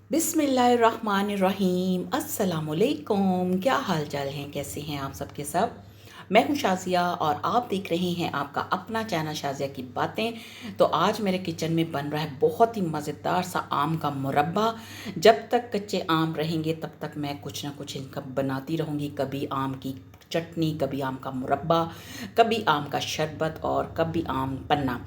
बिस्मिल्लाहिर्रहमानिर्रहीम। अस्सलामुअलैकुम। क्या हाल चाल हैं, कैसे हैं आप सबके सब। मैं हूं शाज़िया और आप देख रहे हैं आपका अपना चैनल शाज़िया की बातें। तो आज मेरे किचन में बन रहा है बहुत ही मज़ेदार सा आम का मुरब्बा। जब तक कच्चे आम रहेंगे तब तक मैं कुछ ना कुछ इनका बनाती रहूँगी। कभी आम की चटनी, कभी आम का मुरब्बा, कभी आम का शरबत और कभी आम पन्ना।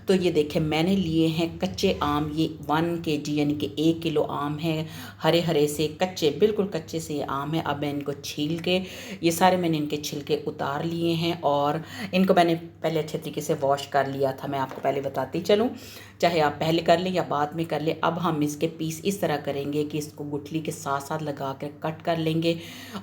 तो ये देखें, मैंने लिए हैं कच्चे आम। ये 1 kg यानी कि 1 किलो आम है। हरे हरे से कच्चे, बिल्कुल कच्चे से ये आम है। अब मैं इनको छील के, ये सारे मैंने इनके छिलके उतार लिए हैं और इनको मैंने पहले अच्छे तरीके से वॉश कर लिया था। मैं आपको पहले बताती चलूँ, चाहे आप पहले कर लें या बाद में कर लें। अब हम इसके पीस इस तरह करेंगे कि इसको गुठली के साथ साथ लगा कर कट कर लेंगे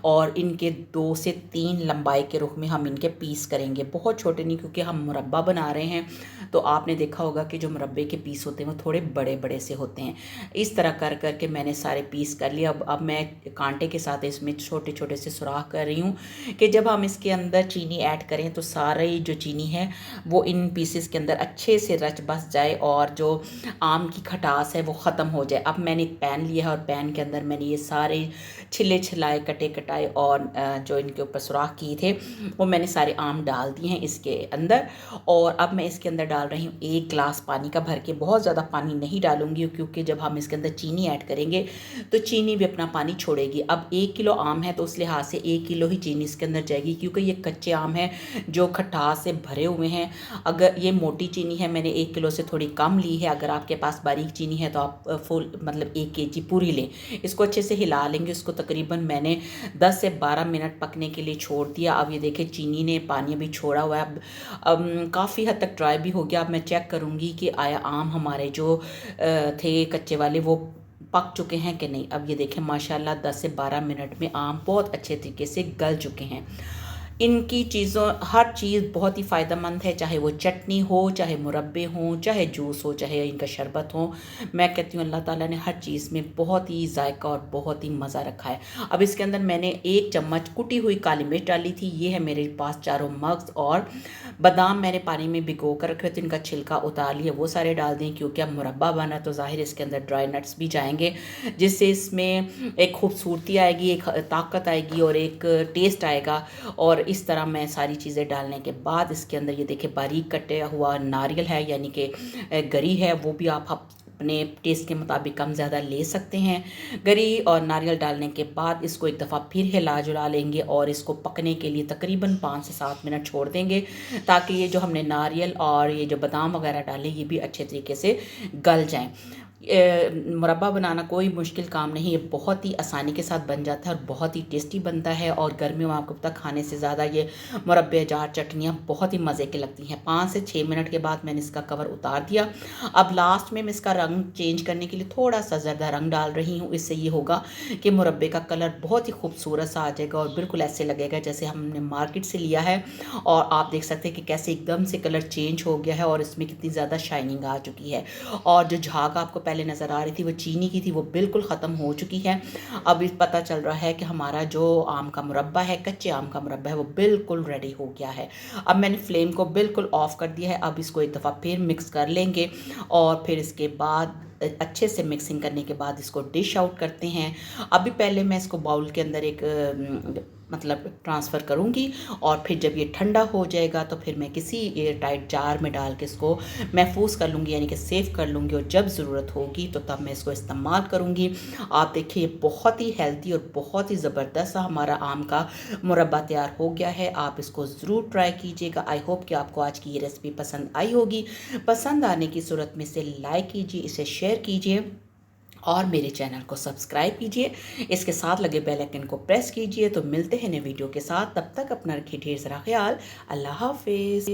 और इनके 2 से 3 लंबाई के रुख में हम इनके पीस करेंगे। बहुत छोटे नहीं, क्योंकि हम मुरब्बा बना रहे हैं। तो आपने देखा होगा कि जो मुरब्बे के पीस होते हैं वो थोड़े बड़े बड़े से होते हैं। इस तरह कर कर के मैंने सारे पीस कर लिए। अब मैं कांटे के साथ इसमें छोटे छोटे से सुराख कर रही हूँ कि जब हम इसके अंदर चीनी ऐड करें तो सारी जो चीनी है वो इन पीसेस के अंदर अच्छे से रच बस जाए और जो आम की खटास है वो ख़त्म हो जाए। अब मैंने एक पैन लिया है और पैन के अंदर मैंने ये सारे छिले छिलाए, कटे कटाए और जो इनके ऊपर सुराख किए थे वो मैंने सारे आम डाल दिए हैं इसके अंदर। और अब मैं इसके अंदर डाल रही हूँ 1 गिलास पानी का भर के। बहुत ज़्यादा पानी नहीं डालूंगी क्योंकि जब हम इसके अंदर चीनी ऐड करेंगे तो चीनी भी अपना पानी छोड़ेगी। अब 1 किलो आम है तो उस लिहाज से 1 किलो ही चीनी इसके अंदर जाएगी, क्योंकि ये कच्चे आम है जो खटास से भरे हुए हैं। अगर ये मोटी चीनी है, मैंने 1 किलो से थोड़ी कम ली है। अगर आपके पास बारीक चीनी है तो आप फुल मतलब 1 kg पूरी लें। इसको अच्छे से हिला लेंगे। इसको तकरीबन मैंने 10 से 12 मिनट पकने के लिए छोड़ दिया। अब ये देखें, चीनी ने पानी अभी छोड़ा हुआ है। अब काफ़ी हद तक ड्राई भी हो गया। अब मैं चेक करूँगी कि आया आम हमारे जो थे कच्चे वाले वो पक चुके हैं कि नहीं। अब ये देखें, माशाल्लाह 10 से 12 मिनट में आम बहुत अच्छे तरीके से गल चुके हैं। इनकी चीज़ों, हर चीज़ बहुत ही फ़ायदेमंद है, चाहे वो चटनी हो, चाहे मुरब्बे हों, चाहे जूस हो, चाहे इनका शरबत हो। मैं कहती हूँ अल्लाह ताला ने हर चीज़ में बहुत ही जायका और बहुत ही मज़ा रखा है। अब इसके अंदर मैंने 1 चम्मच कुटी हुई काली मिर्च डाली थी। ये है मेरे पास चारों मग्ज़। और बादाम मैंने पानी में भिगो कर रखे थे, इनका छिलका उतार लिया, वो सारे डाल दें क्योंकि अब मुरब्बा बना तो ज़ाहिर इसके अंदर ड्राई नट्स भी जाएंगे, जिससे इसमें एक खूबसूरती आएगी, एक ताकत आएगी और एक टेस्ट आएगा। और इस तरह मैं सारी चीज़ें डालने के बाद इसके अंदर ये देखिए बारीक कटे हुआ नारियल है, यानी कि गरी है, वो भी आप अपने टेस्ट के मुताबिक कम ज़्यादा ले सकते हैं। गरी और नारियल डालने के बाद इसको एक दफ़ा फिर हिला जुला लेंगे और इसको पकने के लिए तकरीबन 5 से 7 मिनट छोड़ देंगे, ताकि ये जो हमने नारियल और ये जो बादाम वगैरह डाले ये भी अच्छे तरीके से गल जाएं। मुरब्बा बनाना कोई मुश्किल काम नहीं है, बहुत ही आसानी के साथ बन जाता है और बहुत ही टेस्टी बनता है। और गर्मियों में आपको पता, खाने से ज़्यादा ये मुरब्बे, अचार, चटनियाँ बहुत ही मज़े की लगती हैं। 5 से 6 मिनट के बाद मैंने इसका कवर उतार दिया। अब लास्ट में मैं इसका रंग चेंज करने के लिए थोड़ा सा ज़र्दा रंग डाल रही हूँ। इससे ये होगा कि मुरब्बे का कलर बहुत ही खूबसूरत सा आ जाएगा और बिल्कुल ऐसे लगेगा जैसे हमने मार्केट से लिया है। और आप देख सकते हैं कि कैसे एकदम से कलर चेंज हो गया है और इसमें कितनी ज़्यादा शाइनिंग आ चुकी है। और जो झाग आपको पहले नज़र आ रही थी वो चीनी की थी, वो बिल्कुल ख़त्म हो चुकी है। अब इस पता चल रहा है कि हमारा जो आम का मुरब्बा है, कच्चे आम का मुरब्बा है, वो बिल्कुल रेडी हो गया है। अब मैंने फ्लेम को बिल्कुल ऑफ कर दिया है। अब इसको एक दफ़ा फिर मिक्स कर लेंगे और फिर इसके बाद अच्छे से मिक्सिंग करने के बाद इसको डिश आउट करते हैं। अभी पहले मैं इसको बाउल के अंदर एक मतलब ट्रांसफ़र करूँगी और फिर जब ये ठंडा हो जाएगा तो फिर मैं किसी एयर टाइट जार में डाल के इसको महफूज कर लूँगी, यानी कि सेव कर लूँगी। और जब ज़रूरत होगी तो तब मैं इसको इस्तेमाल करूँगी। आप देखिए, बहुत ही हेल्दी और बहुत ही ज़बरदस्त हमारा आम का मुरब्बा तैयार हो गया है। आप इसको ज़रूर ट्राई कीजिएगा। आई होप कि आपको आज की ये रेसिपी पसंद आई होगी। पसंद आने की सूरत में इसे लाइक कीजिए, इसे शेयर कीजिए और मेरे चैनल को सब्सक्राइब कीजिए। इसके साथ लगे बेल आइकन को प्रेस कीजिए। तो मिलते हैं नए वीडियो के साथ, तब तक अपना रखिए ढेर सारा ख्याल। अल्लाह हाफिज़।